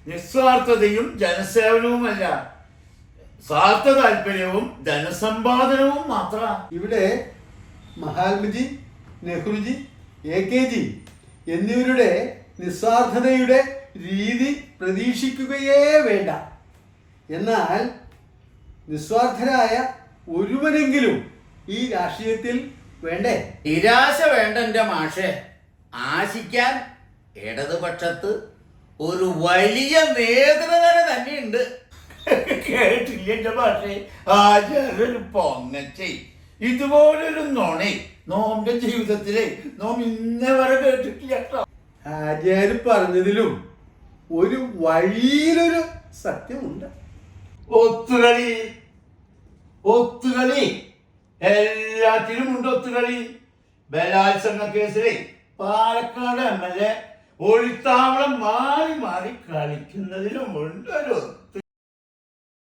നിസ്വാർത്ഥതയും ജനസേവനവുമല്ല, സ്വാർത്ഥ താല്പര്യവും ധനസമ്പാദനവും മാത്രമാണ്. ഇവിടെ മഹാത്മജി, നെഹ്റുജി, AKG എന്നിവരുടെ നിസ്വാർത്ഥതയുടെ രീതി പ്രതീക്ഷിക്കുകയേ വേണ്ട. എന്നാൽ നിസ്വാർത്ഥരായ ഒരുവനെങ്കിലും ഈ രാഷ്ട്രീയത്തിൽ വേണ്ടേ? നിരാശ വേണ്ട എൻ്റെ മാഷെ. ആശിക്കാൻ ഇടതുപക്ഷത്ത് ഒരു വലിയ നേതൃനിര തന്നെയുണ്ട്. കേട്ടില്ല എന്റെ ഭാഷേ, ആചാര്യൊരു പൊങ്ങച്ചേ. ഇതുപോലൊരു നുണേ നോമിന്റെ ജീവിതത്തിലെ നോം ഇന്നേ വരെ കേട്ടിട്ടില്ല കേട്ടോ. ആചാര്യ പറഞ്ഞതിലും ഒരു വഴിയിലൊരു സത്യമുണ്ട്. ഒത്തുകളി, ഒത്തുകളി, എല്ലാത്തിനും ഉണ്ട് ഒത്തുകളി. ബലാത്സംഗ കേസിലെ പാലക്കാട് MLA ഒളിത്താവളം മാറി മാറി കളിക്കുന്നതിലും ഉണ്ട് ഒരു